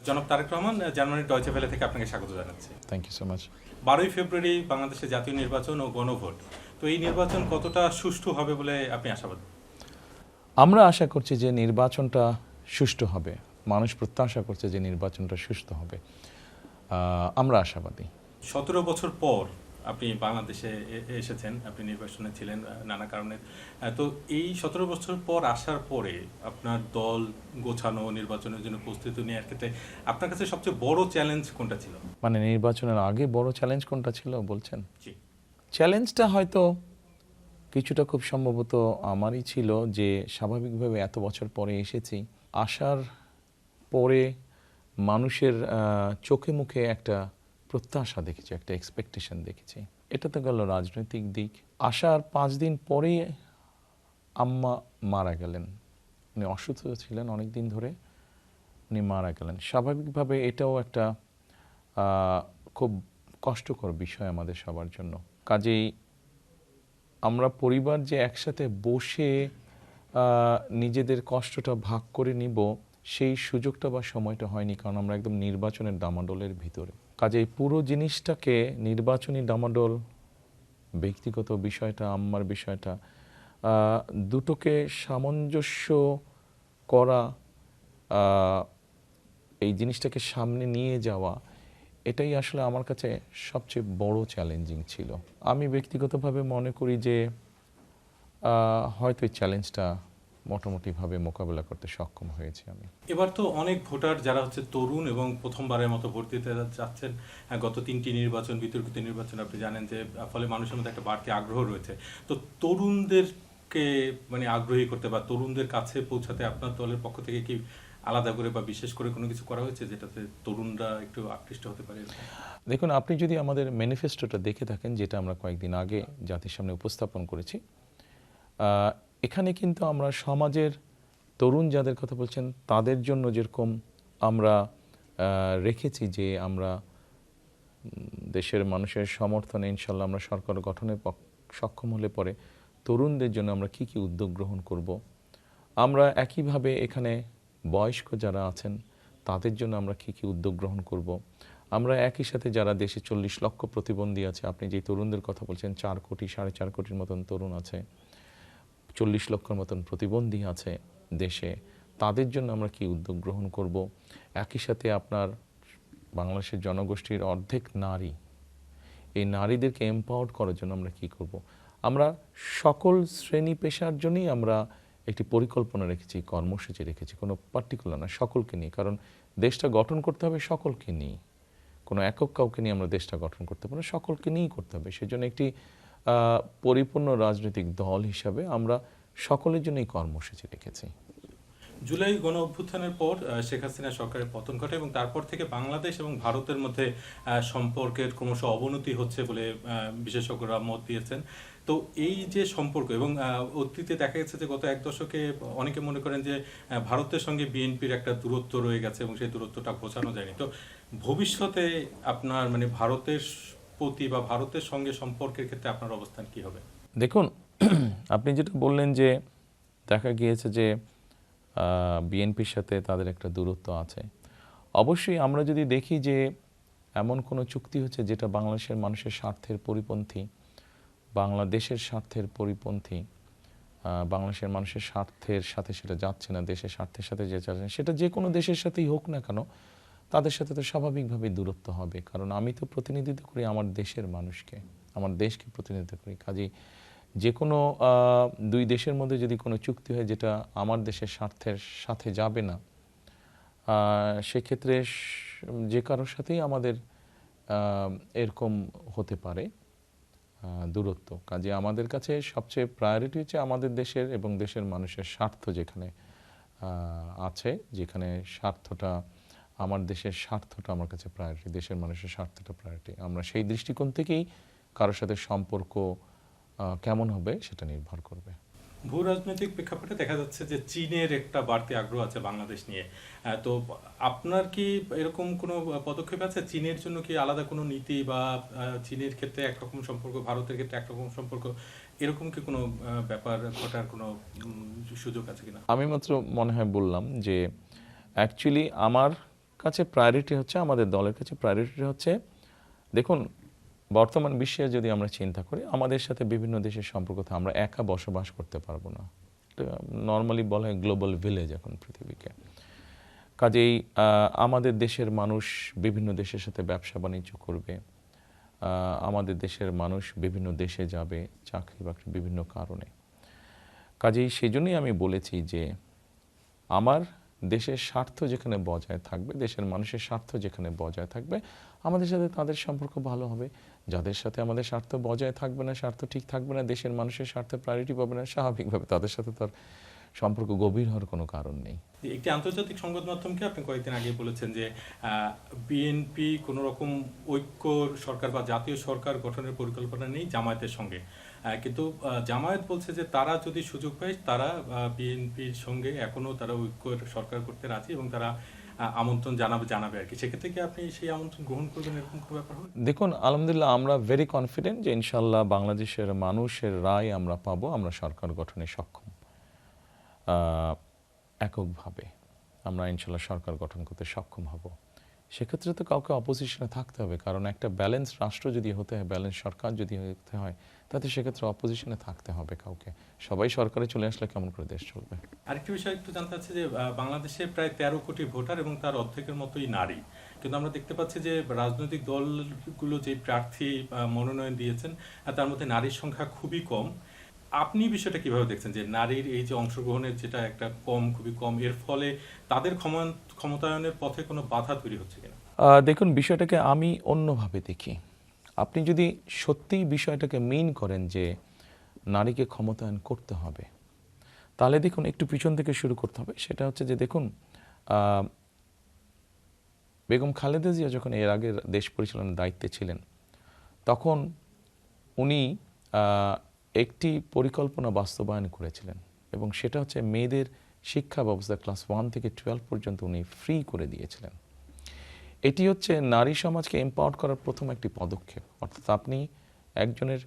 জনাব তারেক রহমান, জার্মানির Deutsche Welle থেকে আপনাকে স্বাগত জানাচ্ছি। Thank you so much. 12ই ফেব্রুয়ারি বাংলাদেশে জাতীয় নির্বাচন ও গণভোট। তো এই নির্বাচন কতটা সুষ্ঠু হবে বলে আপনি আশাবাদী? আমরা আশা করছি যে নির্বাচনটা সুষ্ঠু হবে। মানুষ প্রত্যাশা করছে যে নির্বাচনটা সুষ্ঠু হবে। আমরা আশাবাদী। 17 বছর পর আপনি বাংলাদেশে এসেছেন, আপনি নির্বাচনে ছিলেন নানা কারণে। তো এই 17 বছর পর আসার পরে আপনার দল গোছানো, নির্বাচনের জন্য প্রস্তুতি নেওয়ার ক্ষেত্রে আপনার কাছে সবচেয়ে বড় চ্যালেঞ্জ কোনটা ছিল? মানে নির্বাচনের আগে বড় চ্যালেঞ্জ কোনটা ছিল বলছেন? জি। চ্যালেঞ্জটা হয়তো কিছুটা খুব সম্ভবত আমারই ছিল যে স্বাভাবিকভাবে এত বছর পরে এসেছি, আসার পরে মানুষের চোখে মুখে একটা প্রত্যাশা দেখেছি, একটা এক্সপেকটেশন দেখেছি। এটা তো গেল রাজনৈতিক দিক। আসার 5 দিন পরেই আম্মা মারা গেলেন। উনি অসুস্থ ছিলেন অনেক দিন ধরে, উনি মারা গেলেন। স্বাভাবিকভাবে এটাও একটা খুব কষ্টকর বিষয় আমাদের সবার জন্য। কাজেই আমরা পরিবার যে একসাথে বসে নিজেদের কষ্টটা ভাগ করে নিব, সেই সুযোগটা বা সময়টা হয়নি, কারণ আমরা একদম নির্বাচনের ডামাডোলের ভিতরে। কাজেই পুরো জিনিসটাকে নির্বাচনী ডামাডোল, ব্যক্তিগত বিষয়টা, আম্মার বিষয়টা, দুটোকে সামঞ্জস্য করা, এই জিনিসটাকে সামনে নিয়ে যাওয়া, এটাই আসলে আমার কাছে সবচেয়ে বড় চ্যালেঞ্জিং ছিল। আমি ব্যক্তিগতভাবে মনে করি যে হয়তো এই চ্যালেঞ্জটা মোটামুটিভাবে মোকাবেলা করতে সক্ষম হয়েছি আমি। এবার তো অনেক ভোটার যারা হচ্ছে তরুণ এবং প্রথমবারের মতো ভোট দিতে যাচ্ছেন, গত 3টি নির্বাচন, বিতর্কিত নির্বাচন আপনি জানেন যে ফলে মানুষের মধ্যে একটা বাড়তি আগ্রহ রয়েছে। তো তরুণদেরকে মানে আগ্রহী করতে বা তরুণদের কাছে পৌঁছাতে আপনার দলের পক্ষ থেকে কি আলাদা করে বা বিশেষ করে কোনো কিছু করা হয়েছে যেটাতে তরুণরা একটু আকৃষ্ট হতে পারে? দেখুন, আপনি যদি আমাদের ম্যানিফেস্টোটা দেখে থাকেন, যেটা আমরা কয়েকদিন আগে জাতির সামনে উপস্থাপন করেছি, এখানে কিন্তু আমরা সমাজের তরুণ যাদের কথা বলছেন তাদের জন্য যেরকম আমরা রেখেছি যে আমরা দেশের মানুষের সমর্থনে ইনশাল্লাহ আমরা সরকার গঠনে সক্ষম হলে পরে তরুণদের জন্য আমরা কি কি উদ্যোগ গ্রহণ করব। আমরা একইভাবে এখানে বয়স্ক যারা আছেন তাদের জন্য আমরা কি কি উদ্যোগ গ্রহণ করব। আমরা একই সাথে যারা দেশে 40 লক্ষ প্রতিবন্ধী আছে, আপনি যে তরুণদের কথা বলছেন, 4 কোটি 4.5 কোটির মতন তরুণ আছে, 40 লক্ষের মতন প্রতিবন্ধী আছে দেশে, তাদের জন্য আমরা কি উদ্যোগ গ্রহণ করব। একই সাথে আপনার বাংলাদেশের জনগোষ্ঠীর অর্ধেক নারী, এই নারীদেরকে এম্পাওয়ার্ড করার জন্য আমরা কি করব। আমরা সকল শ্রেণী পেশার জন্যই আমরা একটি পরিকল্পনা রেখেছি, কর্মসূচি রেখেছি, কোনো পার্টিকুলার না, সকলকে নিয়ে। কারণ দেশটা গঠন করতে হবে সকলকে নিয়ে, কোনো একক কাউকে নিয়ে আমরা দেশটা গঠন করতে পারি, সকলকে নিয়েই করতে হবে। সেজন্য একটি পরিপূর্ণ রাজনৈতিক দল হিসাবে আমরা সকলের জন্য এই কর্মসূচি রেখেছি। জুলাই গণ অভ্যুত্থানের পর শেখ হাসিনা সরকারের পতন ঘটে এবং তারপর থেকে বাংলাদেশ এবং ভারতের মধ্যে সম্পর্কের ক্রমশ অবনতি হচ্ছে বলে বিশেষজ্ঞরা মত দিয়েছেন। তো এই যে সম্পর্ক এবং অতীতে দেখা গেছে যে গত 1 দশকে অনেকে মনে করেন যে ভারতের সঙ্গে বিএনপির একটা দূরত্ব রয়ে গেছে এবং সেই দূরত্বটা ঘোচানো যায়নি। তো ভবিষ্যতে আপনার মানে ভারতের প্রতি বা ভারতের সঙ্গে সম্পর্কের ক্ষেত্রে আপনার অবস্থান কি হবে? দেখুন, আপনি যেটা বললেন যে দেখা গিয়েছে যে বিএনপির সাথে তাদের একটা দূরত্ব আছে, অবশ্যই আমরা যদি দেখি যে এমন কোনো চুক্তি হচ্ছে যেটা বাংলাদেশের মানুষের স্বার্থের পরিপন্থী, বাংলাদেশের স্বার্থের পরিপন্থী, বাংলাদেশের মানুষের স্বার্থের সাথে সেটা যাচ্ছে না, দেশের স্বার্থের সাথে যে যাচ্ছে না, সেটা যে কোনো দেশের সাথেই হোক না কেন, তাদের সাথে তো স্বাভাবিকভাবেই দূরত্ব হবে। কারণ আমি তো প্রতিনিধিত্ব করি আমার দেশের মানুষকে, আমার দেশকে প্রতিনিধিত্ব করি। কাজেই যে কোনো দুই দেশের মধ্যে যদি কোনো চুক্তি হয় যেটা আমার দেশের স্বার্থের সাথে যাবে না, সেক্ষেত্রে যে কারোর সাথেই আমাদের এরকম হতে পারে দূরত্ব। কাজে আমাদের কাছে সবচেয়ে প্রায়োরিটি হচ্ছে আমাদের দেশের এবং দেশের মানুষের স্বার্থ যেখানে আছে, যেখানে স্বার্থটা, আমার দেশের স্বার্থটা আমার কাছে প্রায়োরিটি, দেশের মানুষের স্বার্থটা প্রায়োরিটি। আমরা সেই দৃষ্টিকোণ থেকেই কারোর সাথে সম্পর্ক কেমন হবে সেটা নির্ভর করবে। ভূ রাজনৈতিক প্রেক্ষাপটে দেখা যাচ্ছে যে চীনের একটা বাড়তি আগ্রহ আছে বাংলাদেশ নিয়ে। তো আপনার কি এরকম কোনো পদক্ষেপ আছে? চীনের জন্য কি আলাদা কোনো নীতি বা চীনের ক্ষেত্রে একরকম সম্পর্ক, ভারতের ক্ষেত্রে একরকম সম্পর্ক, এরকম কি কোনো ব্যাপার ঘটার কোনো সুযোগ আছে কিনা? আমি মাত্র মনে হয় বললাম যে অ্যাকচুয়ালি আমার কাছে প্রায়োরিটি হচ্ছে, আমাদের দলের কাছে প্রায়োরিটি হচ্ছে, দেখুন বর্তমান বিশ্বে যদি আমরা চিন্তা করি, আমাদের সাথে বিভিন্ন দেশের সম্পর্ক থাকে, আমরা একা বসবাস করতে পারবো না। নর্মালি বলা হয় গ্লোবাল ভিলেজ এখন পৃথিবীকে। কাজেই আমাদের দেশের মানুষ বিভিন্ন দেশের সাথে ব্যবসা বাণিজ্য করবে, আমাদের দেশের মানুষ বিভিন্ন দেশে যাবে চাকরি বাকরি বিভিন্ন কারণে। কাজেই সেই জন্যই আমি বলেছি যে আমার দেশের স্বার্থ যেখানে বজায় থাকবে, দেশের মানুষের স্বার্থ যেখানে বজায় থাকবে, আমাদের সাথে তাদের সম্পর্ক ভালো হবে। যাদের সাথে আমাদের স্বার্থ বজায় থাকবে না, স্বার্থ ঠিক থাকবে না, দেশের মানুষের স্বার্থে প্রায়োরিটি পাবে না, স্বাভাবিকভাবে তাদের সাথে তার সম্পর্ক গভীর হওয়ার কোনো কারণ নেই। একটি আন্তর্জাতিক সংবাদ মাধ্যমকে আপনি কয়েকদিন আগে বলেছেন যে বিএনপি কোনো রকম ঐক্য সরকার বা জাতীয় সরকার গঠনের পরিকল্পনা নেই জামায়াতের সঙ্গে, কিন্তু জামায়াত বলছে যে তারা যদি সুযোগ পায় তারা বিএনপির সঙ্গে এখনো তারা ঐক্যের সরকার করতে রাজি এবং তারা আমন্ত্রণ জানাবে আর কি। সেক্ষেত্রে কি আপনি সেই আমন্ত্রণ গ্রহণ করবেন, এরকম কোনো ব্যাপার হবে? দেখুন, আলহামদুলিল্লাহ আমরা ভেরি কনফিডেন্ট যে ইনশাল্লাহ বাংলাদেশের মানুষের রায় আমরা পাবো, আমরা সরকার গঠনে সক্ষম। এককভাবে আমরা ইনশাল্লাহ সরকার গঠন করতে সক্ষম হব। সেক্ষেত্রে তো কাউকে অপোজিশনে থাকতে হবে, কারণ একটা ব্যালেন্স রাষ্ট্র যদি হতে হয়, ব্যালেন্স সরকার যদি হতে হয়, তাতে সেক্ষেত্রে অপোজিশনে থাকতে হবে কাউকে। সবাই সরকারে চলে আসলে কেমন করে দেশ চলবে? আরেকটি বিষয় একটু জানতে চাচ্ছি যে বাংলাদেশে প্রায় 13 কোটি ভোটার এবং তার অর্ধেকের মতোই নারী, কিন্তু আমরা দেখতে পাচ্ছি যে রাজনৈতিক দলগুলো যে প্রার্থী মনোনয়ন দিয়েছেন তার মধ্যে নারীর সংখ্যা খুবই কম। আপনি বিষয়টা কিভাবে দেখছেন যে নারীর এই যে অংশগ্রহণের যেটা একটা খুবই কম, এর ফলে তাদের ক্ষমতায়নের পথে কোনো বাধা তৈরি হচ্ছে কিনা? দেখুন, বিষয়টাকে আমি অন্যভাবে দেখি। আপনি যদি সত্যিই বিষয়টাকে মিন করেন যে নারীকে ক্ষমতায়ন করতে হবে, তাহলে দেখুন একটু পিছন থেকে শুরু করতে হবে। সেটা হচ্ছে যে দেখুন, বেগম খালেদা জিয়া যখন এর আগে দেশ পরিচালনার দায়িত্বে ছিলেন, তখন উনি একটি পরিকল্পনা বাস্তবায়ন করেছিলেন, এবং সেটা হচ্ছে মেয়েদের শিক্ষা ব্যবস্থা ক্লাস 1 থেকে 12 পর্যন্ত উনি ফ্রি করে দিয়েছিলেন। এটি হচ্ছে নারী সমাজকে এম্পাওয়ার করার প্রথম একটি পদক্ষেপ। অর্থাৎ আপনি একজনের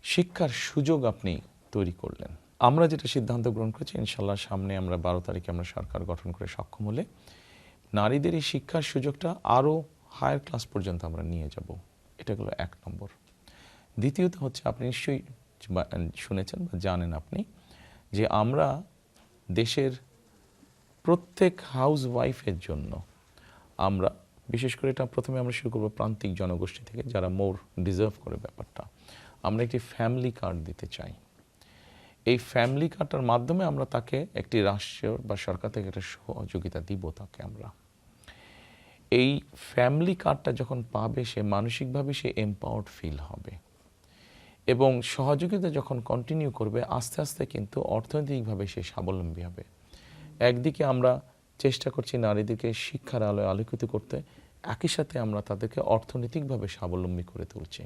শিক্ষার সুযোগ আপনি তৈরি করলেন। আমরা যেটা সিদ্ধান্ত গ্রহণ করেছি, ইনশাল্লাহ সামনে আমরা 12 তারিখে আমরা সরকার গঠন করে সক্ষম হলে নারীদের এই শিক্ষার সুযোগটা আরও হায়ার ক্লাস পর্যন্ত আমরা নিয়ে যাব। এটা হলো 1 নম্বর। দ্বিতীয়ত হচ্ছে, আপনি নিশ্চয়ই শুনেছেন বা জানেন আপনি যে আমরা দেশের প্রত্যেক হাউস ওয়াইফের জন্য আমরা, বিশেষ করে এটা প্রথমে আমরা শুরু করবো প্রান্তিক জনগোষ্ঠী থেকে, যারা মোর ডিজার্ভ করে ব্যাপারটা, আমরা একটি ফ্যামিলি কার্ড দিতে চাই। এই ফ্যামিলি কার্ডটার মাধ্যমে আমরা তাকে একটি রাষ্ট্র বা সরকার থেকে একটা সহযোগিতা দিব তাকে। আমরা এই ফ্যামিলি কার্ডটা যখন পাবে, সে মানসিকভাবে সে এম্পাওয়ার্ড ফিল হবে, এবং সহযোগিতা যখন কন্টিনিউ করবে, আস্তে আস্তে কিন্তু অর্থনৈতিকভাবে সে স্বাবলম্বী হবে। একদিকে আমরা চেষ্টা করছি নারীদেরকে শিক্ষার আলোয় আলোকিত করতে, একই সাথে আমরা তাদেরকে অর্থনৈতিকভাবে স্বাবলম্বী করে তুলছি।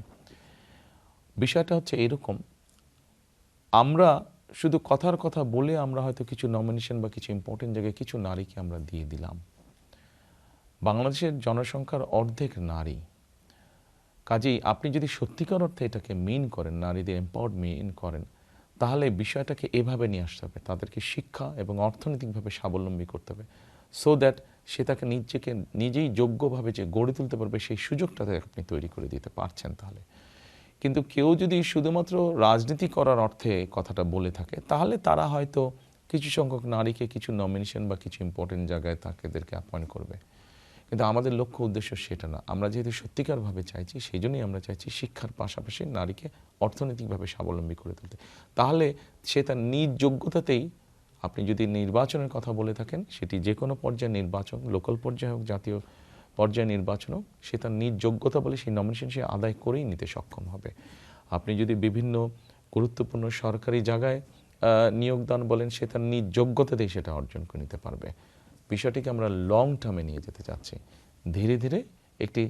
বিষয়টা হচ্ছে এরকম, আমরা শুধু কথার কথা বলে আমরা হয়তো কিছু নমিনেশন বা কিছু ইম্পর্টেন্ট জায়গায় কিছু নারীকে আমরা দিয়ে দিলাম। বাংলাদেশের জনসংখ্যার অর্ধেক নারী। কাজেই আপনি যদি সত্যিকার অর্থে এটাকে মিন করেন, নারীদের এম্পাওয়ার্ড মিন করেন, তাহলে বিষয়টাকে এভাবে নিয়ে আসতে হবে, তাদেরকে শিক্ষা এবং অর্থনৈতিকভাবে স্বাবলম্বী করতে হবে, সো দ্যাট সে তাকে নিজেই যোগ্যভাবে যে গড়ে তুলতে পারবে, সেই সুযোগটা আপনি তৈরি করে দিতে পারছেন। তাহলে কিন্তু কেউ যদি শুধুমাত্র রাজনীতি করার অর্থে কথাটা বলে থাকে, তাহলে তারা হয়তো কিছু সংখ্যক নারীকে কিছু নমিনেশন বা কিছু ইম্পর্টেন্ট জায়গায় তাদেরকে অ্যাপয়েন্ট করবে, কিন্তু আমাদের লক্ষ্য উদ্দেশ্য সেটা না। আমরা যেহেতু সত্যিকারভাবে চাইছি, সেই জন্যই আমরা চাইছি শিক্ষার পাশাপাশি নারীকে অর্থনৈতিকভাবে স্বাবলম্বী করে তুলতে। তাহলে সে তার নিজ যোগ্যতাতেই, আপনি যদি নির্বাচনের কথা বলে থাকেন, সেটি যে কোনো পর্যায়ে নির্বাচন, লোকাল পর্যায়ে হোক, জাতীয় পর্যায়ে নির্বাচন হোক, সে তার নিজ যোগ্যতা বলে সেই নমিনেশন সে আদায় করেই নিতে সক্ষম হবে। আপনি যদি বিভিন্ন গুরুত্বপূর্ণ সরকারি জায়গায় নিয়োগদান বলেন, সে তার নিজ যোগ্যতাতেই সেটা অর্জন করে নিতে পারবে। বিষয়টিকে আমরা লং টার্মে নিয়ে যেতে চাচ্ছি, ধীরে ধীরে একটি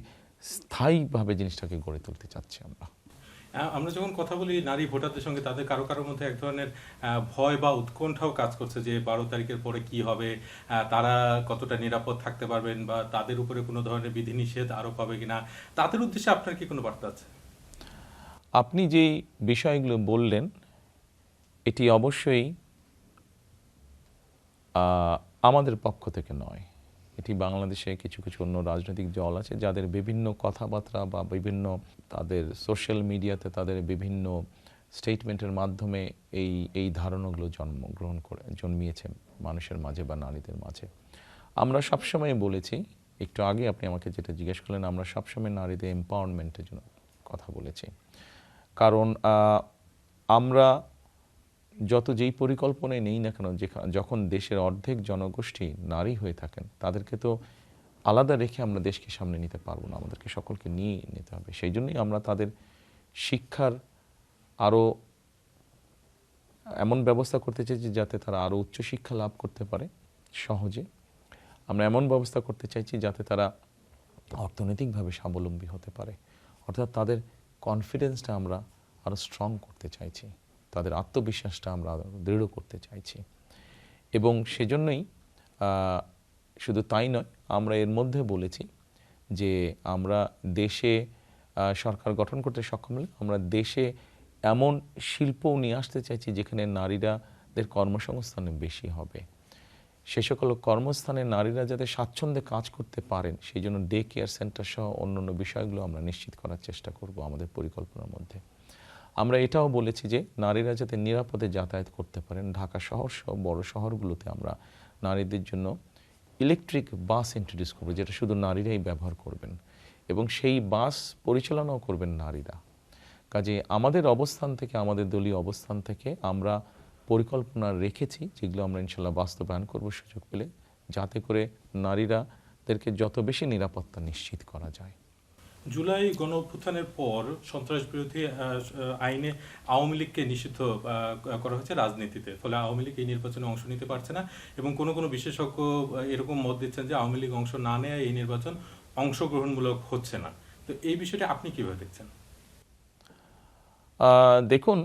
স্থায়ীভাবে জিনিসটাকে গড়ে তুলতে চাচ্ছি আমরা। আমরা যখন কথা বলি নারী ভোটারদের সঙ্গে, তাদের কারো মধ্যে এক ধরনের ভয় বা উৎকণ্ঠাও কাজ করছে যে 12 তারিখের পরে কি হবে, তারা কতটা নিরাপদ থাকতে পারবেন, বা তাদের উপরে কোনো ধরনের বিধিনিষেধ আরোপ হবে কিনা। তাদের উদ্দেশ্যে আপনার কি কোনো বার্তা আছে? আপনি যেই বিষয়গুলো বললেন, এটি অবশ্যই আমাদের পক্ষ থেকে নয়, এটি বাংলাদেশে কিছু কিছু অন্য রাজনৈতিক দল আছে যাদের বিভিন্ন কথাবার্তা বা বিভিন্ন তাদের সোশ্যাল মিডিয়াতে তাদের বিভিন্ন স্টেটমেন্টের মাধ্যমে এই ধারণাগুলো জন্মিয়েছে মানুষের মাঝে বা নারীদের মাঝে। আমরা সবসময় বলেছি, একটু আগে আপনি আমাকে যেটা জিজ্ঞেস করলেন, আমরা সবসময় নারীদের এম্পাওয়ারমেন্টের জন্য কথা বলেছি। কারণ আমরা যত যেই পরিকল্পনায় নেই না কেন, যখন দেশের অর্ধেক জনগোষ্ঠী নারী হয়ে থাকেন, তাদেরকে তো আলাদা রেখে আমরা দেশকে সামনে নিতে পারবো না, আমাদেরকে সকলকে নিয়ে নিতে হবে। সেই জন্যই আমরা তাদের শিক্ষার আরও এমন ব্যবস্থা করতে চাইছি যাতে তারা আরও উচ্চশিক্ষা লাভ করতে পারে সহজে। আমরা এমন ব্যবস্থা করতে চাইছি যাতে তারা অর্থনৈতিকভাবে স্বাবলম্বী হতে পারে, অর্থাৎ তাদের কনফিডেন্সটা আমরা আরও স্ট্রং করতে চাইছি, তাদের আত্মবিশ্বাসটা আমরা আরও দৃঢ় করতে চাইছি। এবং সেজন্যই শুধু তাই নয়, আমরা এর মধ্যে বলেছি যে আমরা দেশে সরকার গঠন করতে সক্ষম হলে আমরা দেশে এমন শিল্পও নিয়ে আসতে চাইছি যেখানে নারীরাদের কর্মসংস্থানে বেশি হবে। সে সকল কর্মস্থানে নারীরা যাতে স্বাচ্ছন্দ্যে কাজ করতে পারেন, সেই জন্য ডে কেয়ার সেন্টার সহ অন্যান্য বিষয়গুলো আমরা নিশ্চিত করার চেষ্টা করব আমাদের পরিকল্পনার মধ্যে। আমরা এটাও বলেছি যে নারীরা যাতে নিরাপদে যাতায়াত করতে পারেন, ঢাকা শহর সহ বড় শহরগুলোতে আমরা নারীদের জন্য ইলেকট্রিক বাস ইন্ট্রোডিউস করবো, যেটা শুধু নারীরাই ব্যবহার করবেন এবং সেই বাস পরিচালনাও করবেন নারীরা। কাজে আমাদের অবস্থান থেকে, আমাদের দলীয় অবস্থান থেকে আমরা পরিকল্পনা রেখেছি, যেগুলো আমরা ইনশাল্লাহ বাস্তবায়ন করব সুযোগ পেলে, যাতে করে নারীরাদেরকে যত বেশি নিরাপত্তা নিশ্চিত করা যায়। জুলাই গণ অভ্যুত্থানের পর সন্ত্রাস বিরোধী আইনে আওয়ামী লীগকে নিষিদ্ধ করা হয়েছে রাজনীতিতে, ফলে আওয়ামী লীগ এই নির্বাচনে অংশ নিতে পারছে না এবং কোনো কোনো বিশেষজ্ঞ এরকম মত দিচ্ছেন যে আওয়ামী লীগ অংশ না নেয় এই নির্বাচন অংশগ্রহণমূলক হচ্ছে না। তো এই বিষয়টা আপনি কিভাবে দেখছেন? দেখুন,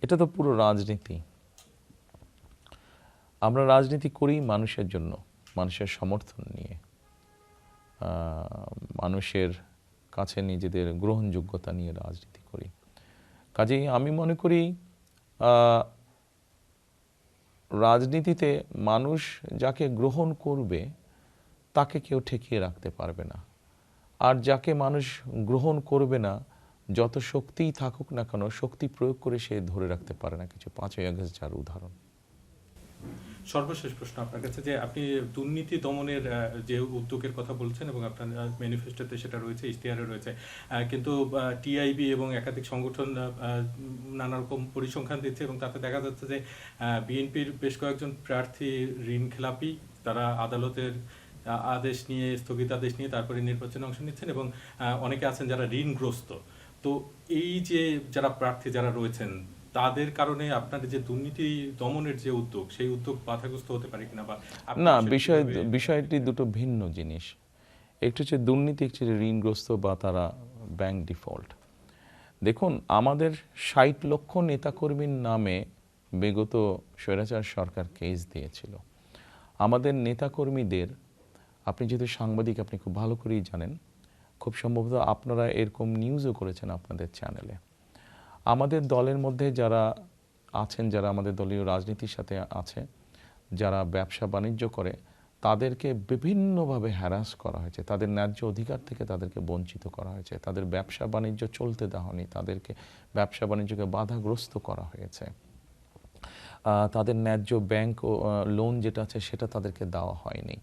এটা তো পুরো রাজনীতি। আমরা রাজনীতি করি মানুষের জন্য, মানুষের সমর্থন নিয়ে, মানুষের কাছে নিজেদের গ্রহণযোগ্যতা নিয়ে রাজনীতি করি। কাজেই আমি মনে করি রাজনীতিতে মানুষ যাকে গ্রহণ করবে তাকে কেউ ঠেকিয়ে রাখতে পারবে না, আর যাকে মানুষ গ্রহণ করবে না, যত শক্তিই থাকুক না কেন, শক্তি প্রয়োগ করে সে ধরে রাখতে পারে না কিছু। 5ই আগস্ট যার উদাহরণ। সর্বশেষ প্রশ্ন আপনার কাছে, যে আপনি দুর্নীতি দমনের যে উদ্যোগের কথা বলছেন এবং আপনার ম্যানিফেস্টোতে সেটা রয়েছে, ইশতেহারে রয়েছে, কিন্তু টিআইবি এবং একাধিক সংগঠন নানা রকম পরিসংখ্যান দিচ্ছে এবং তাতে দেখা যাচ্ছে যে বিএনপির বেশ কয়েকজন প্রার্থী ঋণ খেলাপি, তারা আদালতের আদেশ নিয়ে, স্থগিতাদেশ নিয়ে তারপরে নির্বাচনে অংশ নিচ্ছেন এবং অনেকে আছেন যারা ঋণগ্রস্ত। তো এই যে যারা প্রার্থী যারা রয়েছেন, তাদের কারণে আপনার যে দুর্নীতি দমনের যে উদ্যোগ, সেই উদ্যোগ বাধাগ্রস্ত হতে পারে কিনা? বা না, বিষয়টি দুটো ভিন্ন জিনিস। একটু হচ্ছে দুর্নীতি, একটু হচ্ছে ঋণগ্রস্ত বা তারা ব্যাংক ডিফল্ট। দেখুন, আমাদের 60 লক্ষ নেতাকর্মীর নামে বিগত স্বৈরাচার সরকার কেস দিয়েছিল। আমাদের নেতাকর্মীদের, আপনি যেহেতু সাংবাদিক, আপনি খুব ভালো করেই জানেন, খুব সম্ভবত আপনারা এরকম নিউজও করেছেন আপনাদের চ্যানেলে। আমাদের দলের মধ্যে যারা আছেন, যারা আমাদের দলীয় রাজনীতির সাথে আছে, যারা ব্যবসা বাণিজ্য করে, তাদেরকে বিভিন্নভাবে হ্যারাস করা হয়েছে, তাদের ন্যায্য অধিকার থেকে তাদেরকে বঞ্চিত করা হয়েছে, তাদের ব্যবসা বাণিজ্য চলতে দেওয়া হয়নি, তাদেরকে ব্যবসা বাণিজ্যকে বাধাগ্রস্ত করা হয়েছে, তাদের ন্যায্য ব্যাংক লোন যেটা আছে সেটা তাদেরকে দেওয়া হয়নি,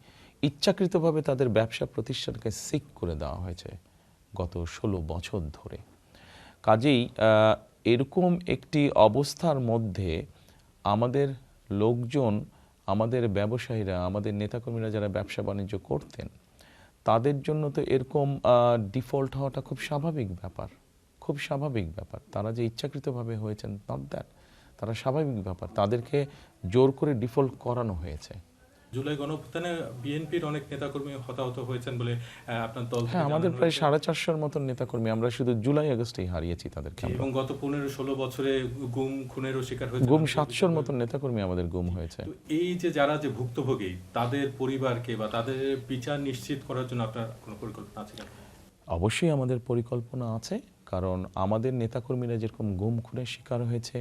ইচ্ছাকৃতভাবে তাদের ব্যবসা প্রতিষ্ঠানকে সিক করে দেওয়া হয়েছে গত 16 বছর ধরে। কাজেই এরকম একটি অবস্থার মধ্যে আমাদের লোকজন, আমাদের ব্যবসায়ীরা, আমাদের নেতাকর্মীরা যারা ব্যবসা বাণিজ্য করতেন, তাদের জন্য তো এরকম ডিফল্ট হওয়াটা খুব স্বাভাবিক ব্যাপার, খুব স্বাভাবিক ব্যাপার। তারা যে ইচ্ছাকৃতভাবে হয়েছেন, নট দ্যাট, তারা স্বাভাবিক ব্যাপার, তাদেরকে জোর করে ডিফল্ট করানো হয়েছে। জুলাই গণঅভ্যুত্থানে বিএনপির অনেক নেতাকর্মী হতাহত হয়েছেন বলে আপনার দল থেকে হ্যাঁ, আমাদের জানানো প্রায় হয়েছে। 450-র মতন নেতাকর্মী, আমরা শুধু জুলাই আগস্টেই হারিয়েছি তাদেরকে। এবং গত 15-16 বছরে গুম খুনেরও শিকার হয়েছে, গুম 700-র মতন নেতাকর্মী আমাদের গুম হয়েছে। তো এই যে যারা যে ভুক্তভোগী, তাদের পরিবারকে বা তাদের বিচার নিশ্চিত করার জন্য আপনার কোনো পরিকল্পনা আছে কিনা? অবশ্যই আমাদের পরিকল্পনা আছে, কারণ আমাদের নেতাকর্মীরা যেরকম গুম খুনের শিকার হয়েছে,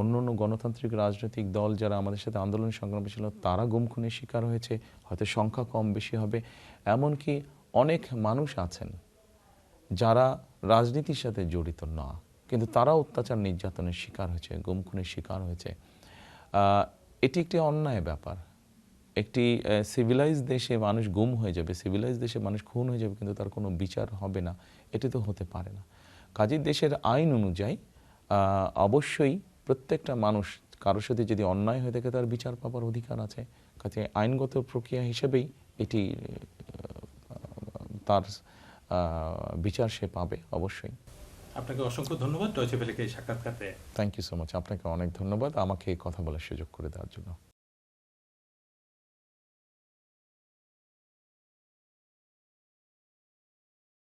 অন্য অন্য গণতান্ত্রিক রাজনৈতিক দল যারা আমাদের সাথে আন্দোলন সংগ্রামে ছিল তারা গুম খুনের শিকার হয়েছে, হয়তো সংখ্যা কম বেশি হবে। এমনকি অনেক মানুষ আছেন যারা রাজনীতির সাথে জড়িত না, কিন্তু তারা অত্যাচার নির্যাতনের শিকার হয়েছে, গুম খুনের শিকার হয়েছে। এটি একটি অন্যায় ব্যাপার। একটি সিভিলাইজ দেশে মানুষ গুম হয়ে যাবে, সিভিলাইজ দেশে মানুষ খুন হয়ে যাবে, কিন্তু তার কোনো বিচার হবে না, এটি তো হতে পারে না। কাজেই দেশের আইন অনুযায়ী অবশ্যই প্রত্যেকটা মানুষ, কারোর সাথে যদি অন্যায় হয়ে থাকে তার বিচার পাবার অধিকার আছে। কাজে আইনগত প্রক্রিয়া হিসেবেই এটি তার বিচার সে পাবে অবশ্যই। আপনাকে অসংখ্য ধন্যবাদ ডয়চে ভেলেকে এই সাক্ষাৎকার দেয়। Thank you so much. আপনাকে অনেক ধন্যবাদ আমাকে এই কথা বলার সুযোগ করে দেওয়ার জন্য।